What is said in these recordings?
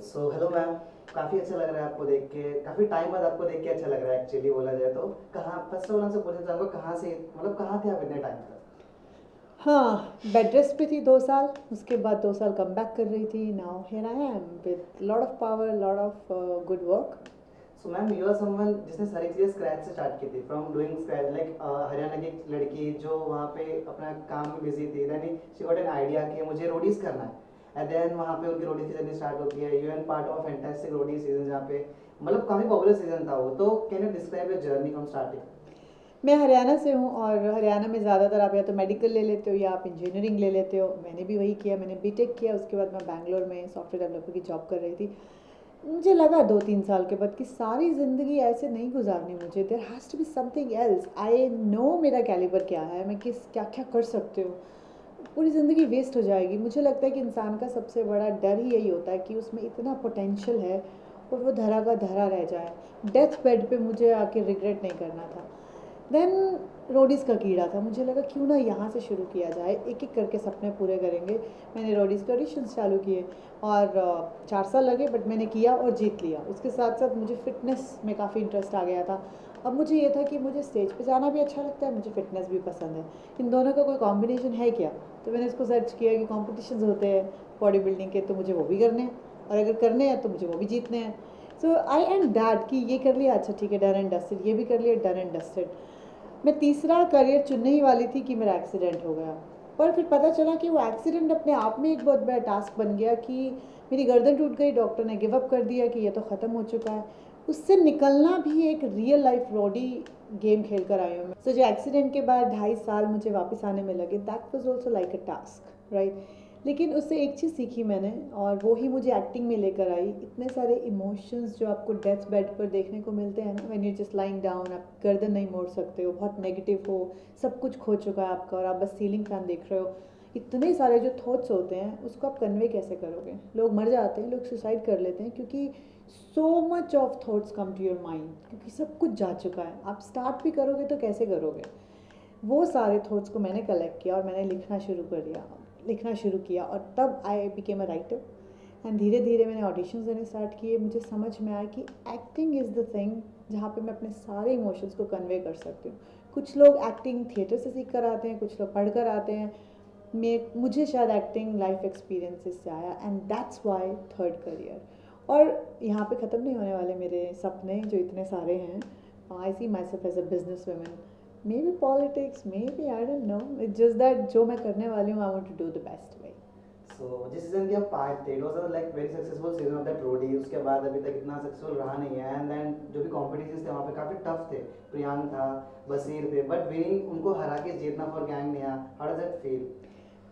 So hello ma'am. काफ़ी अच्छा लग रहा है आपको देख के, काफ़ी टाइम बाद आपको देख के अच्छा लग रहा है एक्चुअली बोला जाए तो। कहाँ फर्स्ट ऑफ ऑल आपसे पूछना चाहूँगा, कहाँ से मतलब कहाँ थे आप इतने टाइम तक? हाँ, बेड रेस्ट पे थी 2 साल। उसके बाद 2 साल कम बैक कर रही थी। Now here I am with lot of power, lot of good work. So ma'am you are someone जिसने सारी चीज़ें स्क्रैच से स्टार्ट की थी, from doing scratch, like Haryana की एक लड़की जो वहाँ पे अपना काम में बिजी थी, then she got an idea कि मुझे रोडीज करना है, एंड देन वहाँ पे उनकी रोडीज की जर्नी स्टार्ट होती है। You an part of fantastic Roadies season, जहाँ पे मतलब काफ़ी पॉपुलर सीजन था वो। तो can you describe your journey from starting? मैं हरियाणा से हूँ और हरियाणा में ज़्यादातर आप या तो मेडिकल ले लेते हो या आप इंजीनियरिंग ले लेते हो। मैंने भी वही किया, मैंने बीटेक किया। उसके बाद मैं बैंगलोर में सॉफ्टवेयर डेवलपर की जॉब कर रही थी। मुझे लगा 2-3 साल के बाद कि सारी ज़िंदगी ऐसे नहीं गुजारनी मुझे। There has to be something else. I know मेरा कैलिबर क्या है, मैं किस क्या क्या कर सकती हूँ। पूरी ज़िंदगी वेस्ट हो जाएगी। मुझे लगता है कि इंसान का सबसे बड़ा डर ही यही होता है कि उसमें इतना पोटेंशियल है और वो धरा का धरा रह जाए। डेथ बेड पे मुझे आके रिग्रेट नहीं करना था। देन रोडीज़ का कीड़ा था। मुझे लगा क्यों ना यहाँ से शुरू किया जाए, एक एक करके सपने पूरे करेंगे। मैंने रोडीज़ के ऑडिशंस चालू किए और 4 साल लगे, बट मैंने किया और जीत लिया। उसके साथ साथ मुझे फ़िटनेस में काफ़ी इंटरेस्ट आ गया था। अब मुझे ये था कि मुझे स्टेज पे जाना भी अच्छा लगता है, मुझे फ़िटनेस भी पसंद है। इन दोनों का कोई कॉम्बिनेशन है क्या? तो मैंने इसको सर्च किया कि कॉम्पिटिशन्स होते हैं बॉडी बिल्डिंग के, तो मुझे वो भी करने हैं, और अगर करने हैं तो मुझे वो भी जीतने हैं। सो आई एम दैट कि ये कर लिया, अच्छा ठीक है, डन एंड डस्टेड। ये भी कर लिया, डन एंड डस्टेड। मैं तीसरा करियर चुनने ही वाली थी कि मेरा एक्सीडेंट हो गया। पर फिर पता चला कि वो एक्सीडेंट अपने आप में एक बहुत बड़ा टास्क बन गया कि मेरी गर्दन टूट गई, डॉक्टर ने गिव अप कर दिया कि ये तो ख़त्म हो चुका है। उससे निकलना भी एक रियल लाइफ रॉडी गेम खेल कर आई हूँ मैं। सो जो एक्सीडेंट के बाद 2.5 साल मुझे वापस आने में लगे, that was also like a task, right. लेकिन उससे एक चीज़ सीखी मैंने, और वो ही मुझे एक्टिंग में लेकर आई। इतने सारे इमोशंस जो आपको डेथ बेड पर देखने को मिलते हैं ना, when you just lying down, आप गर्दन नहीं मोड़ सकते हो, बहुत नेगेटिव हो, सब कुछ खो चुका है आपका और आप बस सीलिंग फैन देख रहे हो। इतने सारे जो थॉट्स होते हैं उसको आप कन्वे कैसे करोगे? लोग मर जाते हैं, लोग सुसाइड कर लेते हैं, क्योंकि so much of thoughts come to your mind, क्योंकि सब कुछ जा चुका है। आप स्टार्ट भी करोगे तो कैसे करोगे? वो सारे थॉट्स को मैंने कलेक्ट किया और मैंने लिखना शुरू किया, और तब I became a writer. And धीरे धीरे मैंने ऑडिशंस देने स्टार्ट किए। मुझे समझ में आया कि एक्टिंग इज़ द थिंग जहाँ पे मैं अपने सारे इमोशंस को कन्वे कर सकती हूँ। कुछ लोग एक्टिंग थिएटर से सीख कर आते हैं, कुछ लोग पढ़ कर आते हैं। मुझे शायद एक्टिंग लाइफ एक्सपीरियंसेस से आया, and that's why third career. और यहाँ पे ख़त्म नहीं होने वाले मेरे सपने जो इतने सारे हैं। I see myself as a business woman, maybe politics, maybe I don't know. It's just that जो मैं करने वाली हूँ, I want to do the best way. So जिस सीजन के आप पार्ट थे, it was like very successful season of that Roadie. उसके बाद अभी तक इतना सक्सेसफुल रहा नहीं है, एंड देन जो भी कॉम्पिटिशन थे वहाँ पे काफ़ी टफ थे। प्रियांक था, बसीर थे, बट विनिंग उनको हरा के जीतना for gang Neha, how does that feel?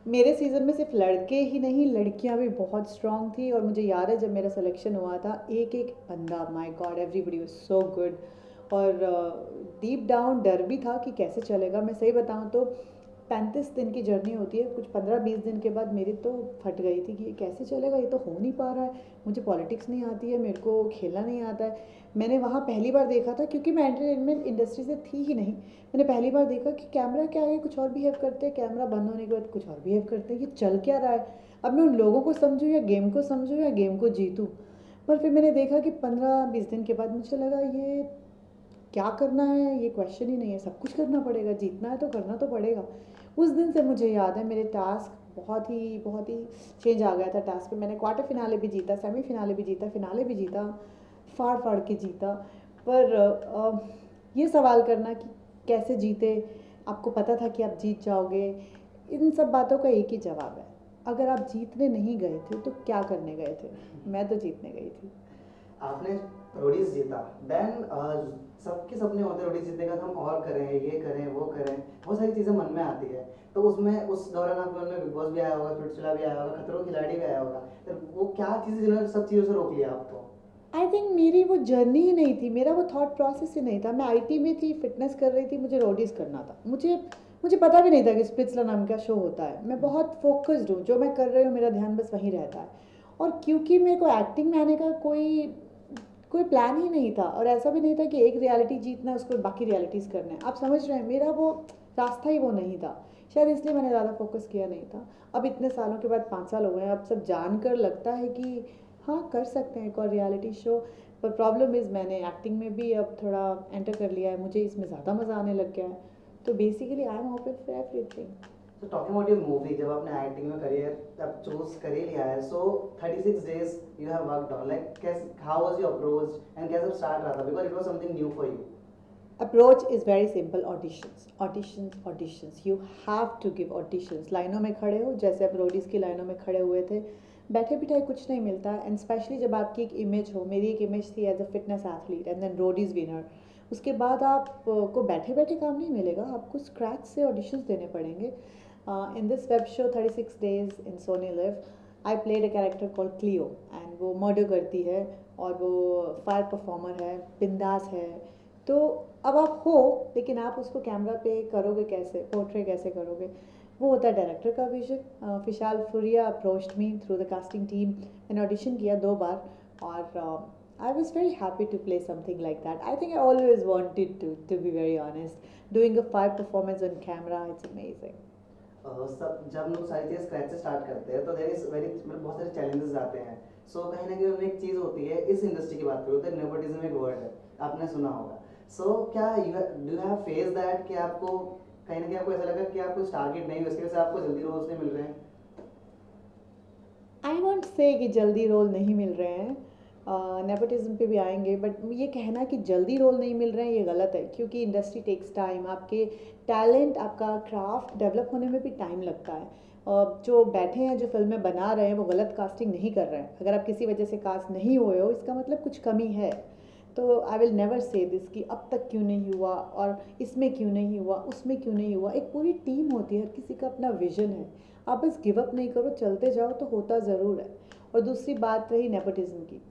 मेरे सीज़न में सिर्फ लड़के ही नहीं, लड़कियां भी बहुत स्ट्रांग थी। और मुझे याद है जब मेरा सिलेक्शन हुआ था, एक एक बंदा, my God, everybody was so good. और डीप डाउन डर भी था कि कैसे चलेगा। मैं सही बताऊं तो 35 दिन की जर्नी होती है, कुछ 15-20 दिन के बाद मेरी तो फट गई थी कि ये कैसे चलेगा, ये तो हो नहीं पा रहा है। मुझे पॉलिटिक्स नहीं आती है, मेरे को खेलना नहीं आता है। मैंने वहाँ पहली बार देखा था, क्योंकि मैं एंटरटेनमेंट इंडस्ट्री से थी ही नहीं। मैंने पहली बार देखा कि कैमरा के आगे कुछ और बिहेव करते हैं, कैमरा बंद होने के बाद कुछ और बिहेव करते हैं। ये चल क्या रहा है? अब मैं उन लोगों को समझूँ या गेम को समझूँ या गेम को जीतूँ? पर फिर मैंने देखा कि 15-20 दिन के बाद मुझे लगा ये क्या करना है, ये क्वेश्चन ही नहीं है, सब कुछ करना पड़ेगा, जीतना है तो करना तो पड़ेगा। उस दिन से मुझे याद है मेरे टास्क बहुत ही चेंज आ गया था टास्क पे। मैंने क्वार्टर फिनाले भी जीता, सेमी फिनाले भी जीता, फिनाले भी जीता, फाड़ फाड़ के जीता। पर ये सवाल करना कि कैसे जीते, आपको पता था कि आप जीत जाओगे, इन सब बातों का एक ही जवाब है, अगर आप जीतने नहीं गए थे तो क्या करने गए थे? मैं तो जीतने गई थी। आपने रोडीज जीता, देन सबके सपने होते हैं रोडीज जीतने का, हम और करें, ये करें, वो करें, बहुत सारी चीज़ें मन में आती है। तो उसमें उस दौरान आपके मन में बिग बॉस भी आया होगा, स्पिट्सविला भी आया होगा, खतरों के खिलाड़ी भी आया होगा। तो वो क्या चीज़ें जिन्होंने सब चीज़ों से रोक लिया आपको? आई थिंक मेरी वो जर्नी ही नहीं थी, मेरा वो थॉट प्रोसेस ही नहीं था। मैं आईटी में थी, फिटनेस कर रही थी, मुझे रोडीज करना था। मुझे पता भी नहीं था कि स्पिट्सला नाम का शो होता है। मैं बहुत फोकस्ड हूँ, जो मैं कर रही हूँ मेरा ध्यान बस वहीं रहता है। और क्योंकि मेरे को एक्टिंग में आने का कोई कोई प्लान ही नहीं था, और ऐसा भी नहीं था कि एक रियलिटी जीतना है, उसको बाकी रियलिटीज़ करना है। आप समझ रहे हैं, मेरा वो रास्ता ही वो नहीं था। शायद इसलिए मैंने ज़्यादा फोकस किया नहीं था। अब इतने सालों के बाद, 5 साल हो गए हैं, अब सब जान कर लगता है कि हाँ कर सकते हैं एक और रियलिटी शो, पर प्रॉब्लम इज़ मैंने एक्टिंग में भी अब थोड़ा एंटर कर लिया है, मुझे इसमें ज़्यादा मज़ा आने लग गया है, तो basically I am open for everything. So talking about your movie, जब आपने एक्टिंग में करियर अब चूज कर ही लिया है, so 36 days you have worked on, like कैसे, how was your approach and कैसे स्टार्ट रहा था, because it was something new for you. Approach is very simple, auditions auditions auditions, you have to give auditions. लाइनों में खड़े हो, जैसे आप रोडीज़ की लाइनों में खड़े हुए थे, बैठे बिठाए कुछ नहीं मिलता, एंड स्पेशली जब आपकी एक इमेज हो, मेरी एक इमेज थी as a fitness athlete and then Roadies winner, उसके बाद आप को बैठे बैठे काम नहीं मिलेगा, आपको स्क्रैच से ऑडिशंस देने पड़ेंगे। In this web show 36 days in Sony LIV, I played a character called Cleo, and वो मर्डर करती है और वो फायर परफॉर्मर है, बिंदास है। तो अब आप हो, लेकिन आप उसको कैमरा पे करोगे कैसे, पोर्ट्रे कैसे करोगे, वो होता है डायरेक्टर का vision. Vishal Furia approached me through the casting team, मैंने ऑडिशन किया 2 बार, और I was very happy to play something like that. I think I always wanted to be very honest. Doing a 5 performance on camera, it's amazing. सब जब हम लोग सारी चीज़ scratch से start करते हैं तो देयर इज वेरी, मतलब बहुत सारे चैलेंजेस आते हैं। सो कहीं ना कहीं उनमें एक चीज़ होती है, इस इंडस्ट्री की बात करूँ तो नेपोटिज्म एक वर्ड है, आपने सुना होगा। सो क्या do you have face that कि आपको कहीं ना कहीं आपको ऐसा लगा कि आपको टारगेट नहीं, उसकी वजह से आपको जल्दी रोल्स नहीं मिल रहे हैं? आई वॉन्ट से कि जल्दी रोल नहीं मिल रहे हैं, नेपोटिज्म पे भी आएंगे, बट ये कहना कि जल्दी रोल नहीं मिल रहे हैं ये गलत है, क्योंकि इंडस्ट्री टेक्स टाइम, आपके टैलेंट, आपका क्राफ्ट डेवलप होने में भी टाइम लगता है। जो बैठे हैं, जो फिल्में बना रहे हैं, वो गलत कास्टिंग नहीं कर रहे हैं। अगर आप किसी वजह से कास्ट नहीं हुए हो, इसका मतलब कुछ कमी है। तो I will never say this कि अब तक क्यों नहीं हुआ, और इसमें क्यों नहीं हुआ, उसमें क्यों नहीं हुआ। एक पूरी टीम होती है, हर किसी का अपना विजन है, आप बस गिव अप नहीं करो, चलते जाओ तो होता ज़रूर है। और दूसरी बात रही नेपोटिज्म की,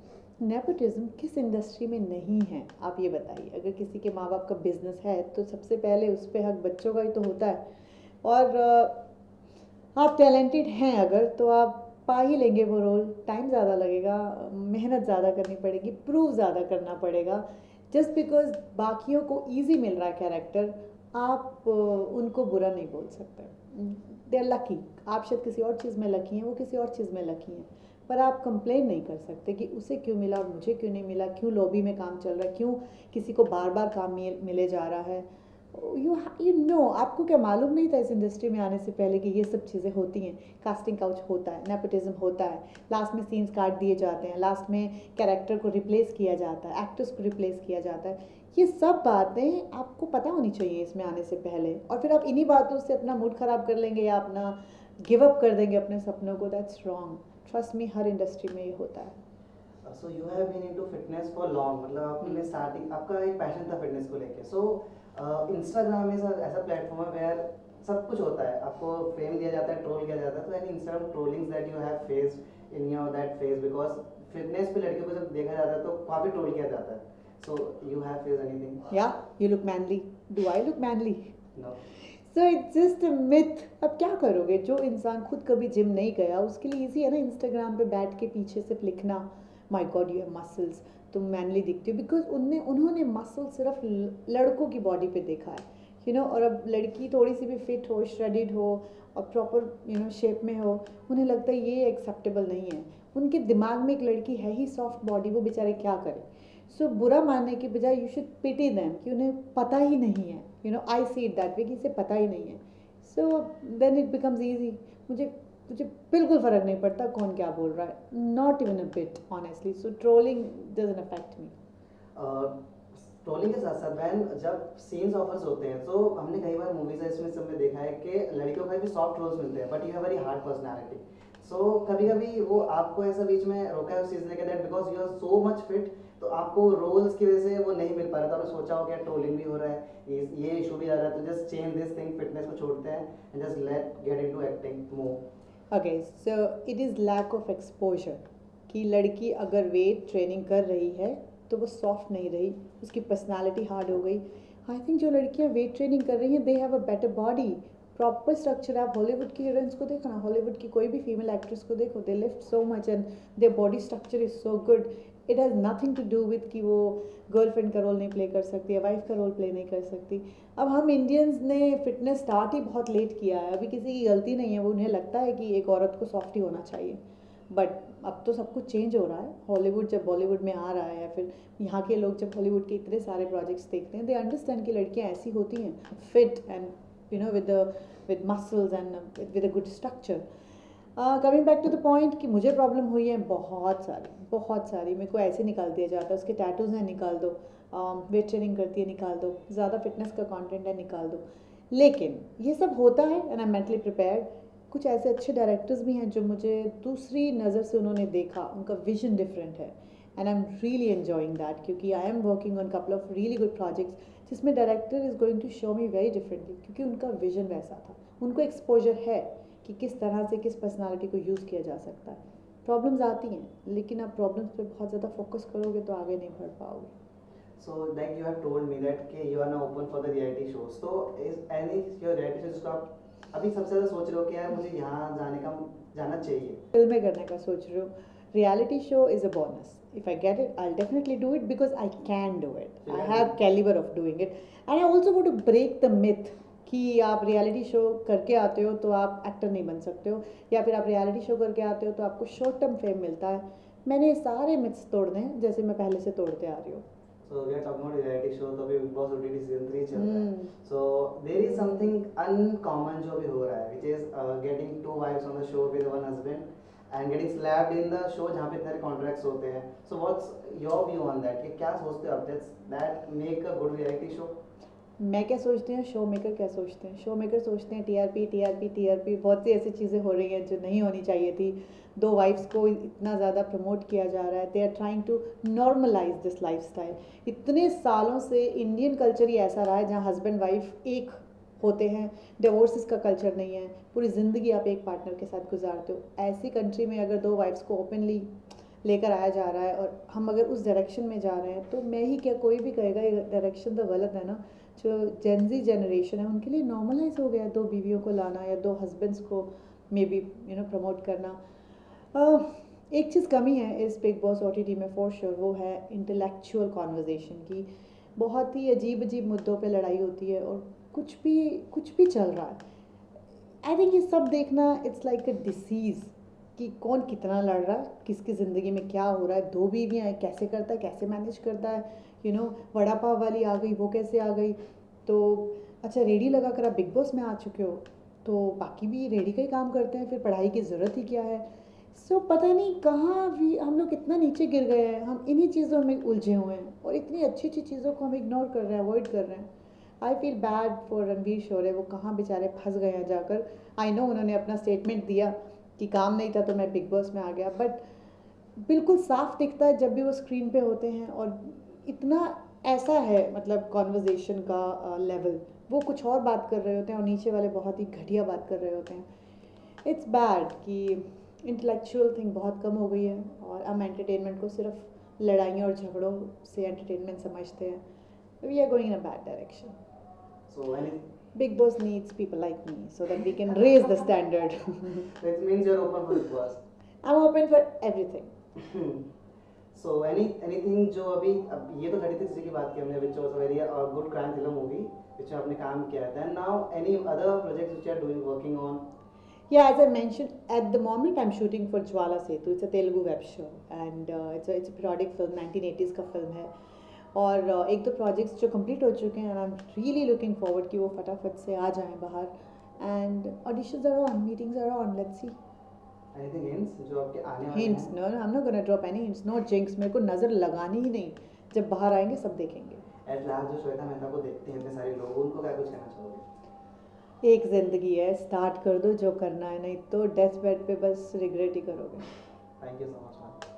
नेपोटिज्म किस इंडस्ट्री में नहीं है आप ये बताइए। अगर किसी के माँ बाप का बिजनेस है तो सबसे पहले उस पर हक बच्चों का ही तो होता है, और आप टैलेंटेड हैं अगर, तो आप पा ही लेंगे वो रोल। टाइम ज़्यादा लगेगा, मेहनत ज़्यादा करनी पड़ेगी, प्रूव ज़्यादा करना पड़ेगा। जस्ट बिकॉज बाकियों को ईजी मिल रहा है कैरेक्टर, आप उनको बुरा नहीं बोल सकते। दे आर लकी, आप शायद किसी और चीज़ में लकी हैं, वो किसी और चीज़ में लकी हैं, पर आप कंप्लेन नहीं कर सकते कि उसे क्यों मिला और मुझे क्यों नहीं मिला, क्यों लॉबी में काम चल रहा है, क्यों किसी को बार बार काम मिले जा रहा है। यू नो, आपको क्या मालूम नहीं था इस इंडस्ट्री में आने से पहले कि ये सब चीज़ें होती हैं। कास्टिंग काउच होता है, नेपोटिज्म होता है, लास्ट में सीन्स काट दिए जाते हैं, लास्ट में कैरेक्टर को रिप्लेस किया जाता है, एक्टर्स को रिप्लेस किया जाता है। ये सब बातें आपको पता होनी चाहिए इसमें आने से पहले, और फिर आप इन्हीं बातों से अपना मूड ख़राब कर लेंगे या अपना गिव अप कर देंगे अपने सपनों को। दैट्स रॉन्ग, ट्रस्ट मी, हर इंडस्ट्री में ये होता है। So you have been into fitness for long, मतलब आपने स्टार्टिंग, आपका एक पैशन था फिटनेस को लेके। सो इंस्टाग्राम इज ऐसा प्लेटफॉर्म है वेयर सब कुछ होता है, आपको फेम दिया जाता है, ट्रोल किया जाता है। तो any Instagram trollings that you have faced in your that phase, because fitness पे लड़कियों को जब देखा जाता है तो काफ़ी ट्रोल किया जाता है। So you have faced anything? या you look manly, do I look manly? No. So it's just a myth. अब क्या करोगे, जो इंसान खुद कभी जिम नहीं गया उसके लिए ईजी है ना इंस्टाग्राम पे बैठ के पीछे सिर्फ लिखना माई गॉड यू हैव मसल्स, तुम मैनली दिखते हो, बिकॉज उन्होंने मसल सिर्फ लड़कों की बॉडी पे देखा है, यू नो। और अब लड़की थोड़ी सी भी फिट हो, श्रेडिड हो और प्रॉपर शेप में हो, उन्हें लगता है ये एक्सेप्टेबल नहीं है। उनके दिमाग में एक लड़की है ही सॉफ्ट बॉडी, वो बेचारे क्या करें। सो बुरा मानने के बजाय यू शुड पिटी देम कि उन्हें पता ही नहीं है, आई सी इट दैट वे, कि इसे पता ही नहीं है। So then it becomes easy. मुझे मुझे बिल्कुल फ़र्क नहीं पड़ता कौन क्या बोल रहा है, not even a bit honestly. So trolling doesn't affect me. Trolling के साथ साथ वैन जब सीन्स ऑफर्स होते हैं तो हमने कई बार मूवीज है इसमें सब में देखा है कि लड़कियों का भी सॉफ्ट रोल्स मिलते हैं, but you have very hard personality. So कभी कभी वो आपको ऐसा बीच में रोका है उस चीज़ ने कि that because you are so much fit, तो आपको रोल्स की वजह से वो नहीं मिल पा रहा था, आपने सोचा हो क्या ट्रोलिंग भी हो रहा है, ये इशू भी आ रहा है, तो just change this thing, fitness को छोड़ते हैं and just let get into acting more. Okay, so it is lack of exposure, कि लड़की अगर वेट ट्रेनिंग कर रही है तो वो सॉफ्ट नहीं रही, उसकी पर्सनालिटी हार्ड हो गई। आई थिंक जो लड़कियां वेट ट्रेनिंग कर रही हैं they have a better body, proper structure. आप हॉलीवुड की हीरोइंस को देखो ना, हॉलीवुड की कोई भी फीमेल एक्ट्रेस को देखो, they lift so much and their body structure is so good. It has nothing to do with कि वो गर्लफ्रेंड का रोल नहीं प्ले कर सकती या वाइफ का रोल प्ले नहीं कर सकती। अब हम इंडियंस ने फिटनेस स्टार्ट ही बहुत लेट किया है, अभी किसी की गलती नहीं है, वो उन्हें लगता है कि एक औरत को सॉफ्ट ही होना चाहिए। बट अब तो सब कुछ चेंज हो रहा है। हॉलीवुड जब बॉलीवुड में आ रहा है या फिर यहाँ के लोग जब हॉलीवुड के इतने सारे प्रोजेक्ट्स देखते हैं, दे अंडरस्टैंड कि लड़कियाँ ऐसी होती हैं, fit and you know with muscles and with a good structure. Coming back to the point कि मुझे प्रॉब्लम हुई है बहुत सारी। मेरे को ऐसे निकाल दिया जाता है, उसके टैटूज़ हैं निकाल दो, वेट ट्रेनिंग करती है निकाल दो, ज़्यादा फिटनेस का कंटेंट है निकाल दो। लेकिन ये सब होता है and I am mentally prepared. कुछ ऐसे अच्छे डायरेक्टर्स भी हैं जो मुझे दूसरी नज़र से उन्होंने देखा, उनका विजन डिफरेंट है and I am really enjoying that, क्योंकि I am working on couple of really good projects जिसमें director is going to show me very differently, क्योंकि उनका विजन वैसा था, उनको एक्सपोजर है कि किस तरह से किस पर्सनालिटी को यूज़ किया जा सकता है। प्रॉब्लम्स आती हैं, लेकिन आप प्रॉब्लम्स पे बहुत ज़्यादा फोकस करोगे तो आगे नहीं बढ़ पाओगे। So like you have told me that कि you are now open for the reality shows. So is any your reality show जिसको आप अभी सबसे ज़्यादा सोच रहे हो कि यार मुझे यहाँ जाना चाहिए? फिल्में करने का सोच रही हूँ। Reality show is a bonus. If I get it I will definitely do it because I can do it. I have calibre of doing it and I also want to break the myth कि आप reality show करके आते हो तो आप actor नहीं बन सकते हो, या फिर आप रियलिटी शो करके आते हो तो आपको शॉर्ट टर्म फेम मिलता है। मैंने ये सारे मिथ्स तोड़ने हैं जैसे मैं पहले से तोड़ते आ रही हूँ। So we are talking about reality show, तो अभी Big Boss OTT season 3 चल रहा है. So there is something uncommon जो अभी हो रहा है, which is getting 2 wives on the show with 1 husband and getting slapped in the show जहाँ पे इतने contracts होते हैं. So what's your view on that? कि क्या सोचते हो आप that make a good reality show? मैं क्या सोचती हूँ, शो मेकर क्या सोचते हैं? शो मेकर सोचते हैं टीआरपी टीआरपी टीआरपी। बहुत सी ऐसी चीज़ें हो रही हैं जो नहीं होनी चाहिए थी। 2 वाइफ्स को इतना ज़्यादा प्रमोट किया जा रहा है। They are trying to normalise this lifestyle. इतने सालों से इंडियन कल्चर ही ऐसा रहा है जहाँ हस्बैंड वाइफ एक होते हैं, डिवोर्सेस का कल्चर नहीं है, पूरी ज़िंदगी आप एक पार्टनर के साथ गुजारते हो। ऐसी कंट्री में अगर 2 वाइफ्स को ओपनली लेकर आया जा रहा है और हम अगर उस डायरेक्शन में जा रहे हैं, तो मैं ही क्या कोई भी कहेगा ये डायरेक्शन तो गलत है ना। जो जेनजी जनरेशन है उनके लिए नॉर्मलाइज हो गया 2 बीवियों को लाना या 2 हस्बैंड्स को मे बी प्रमोट करना। एक चीज़ कमी है इस बिग बॉस OTT में फॉर श्योर, वो है इंटेलेक्चुअल कॉन्वर्जेशन की। बहुत ही अजीब अजीब मुद्दों पे लड़ाई होती है और कुछ भी चल रहा है। आई थिंक ये सब देखना इट्स लाइक अ डिसीज़ कि कौन कितना लड़ रहा है, किसकी ज़िंदगी में क्या हो रहा है, 2 बीवियाँ हैं, कैसे करता है, कैसे मैनेज करता है, वड़ा पाव वाली आ गई, वो कैसे आ गई। तो अच्छा, रेडी लगा कर आप बिग बॉस में आ चुके हो तो बाकी भी रेडी का ही काम करते हैं, फिर पढ़ाई की ज़रूरत ही क्या है। सो पता नहीं कहाँ भी हम लोग इतना नीचे गिर गए हैं, हम इन्हीं चीज़ों में उलझे हुए हैं और इतनी अच्छी अच्छी चीज़ों को हम इग्नोर कर रहे हैं, अवॉइड कर रहे हैं। I feel bad for Ranveer Shorey, वो कहाँ बेचारे फंस गए हैं जाकर। आई नो उन्होंने अपना स्टेटमेंट दिया कि काम नहीं था तो मैं बिग बॉस में आ गया, बट बिल्कुल साफ दिखता है जब भी वो स्क्रीन पे होते हैं और इतना ऐसा है मतलब कॉन्वर्जेशन का लेवल, वो कुछ और बात कर रहे होते हैं और नीचे वाले बहुत ही घटिया बात कर रहे होते हैं। इट्स बैड कि इंटेलेक्चुअल थिंग बहुत कम हो गई है और हम एंटरटेनमेंट को सिर्फ लड़ाइयों और झगड़ों से एंटरटेनमेंट समझते हैं। We are going in a bad direction. Big Boss needs people like me so that we can raise the standard. That means you're open for Big Boss. I'm open for everything. So anything जो अभी अब ये तो 36 की बात की हमने, which was a very good crime thriller movie which आपने काम किया था. And now any other projects which you are doing, working on? Yeah, as I mentioned, at the moment I'm shooting for Jwala Setu. It's a Telugu web show and it's a periodic film, 1980s का film है। और 1-2 projects जो complete हो चुके हैं, I am really looking forward कि वो फटाफट से आ जाएं बाहर। And auditions are on, meetings are on, let's see. Anything hints जो आपके आने वाले hints? No, I am not gonna drop any hints, no jinx. मेरे को नज़र लगानी ही नहीं, जब बाहर आएंगे सब देखेंगे। एट लास्ट जो श्वेता मेहता को देखते हैं इतने सारे लोग, उनको क्या कुछ कहना चाहोगे? एक ज़िंदगी है, स्टार्ट कर दो जो करना है, नहीं तो डेथ बेड पे बस रिग्रेट ही करोगे। Thank you so much ma'am.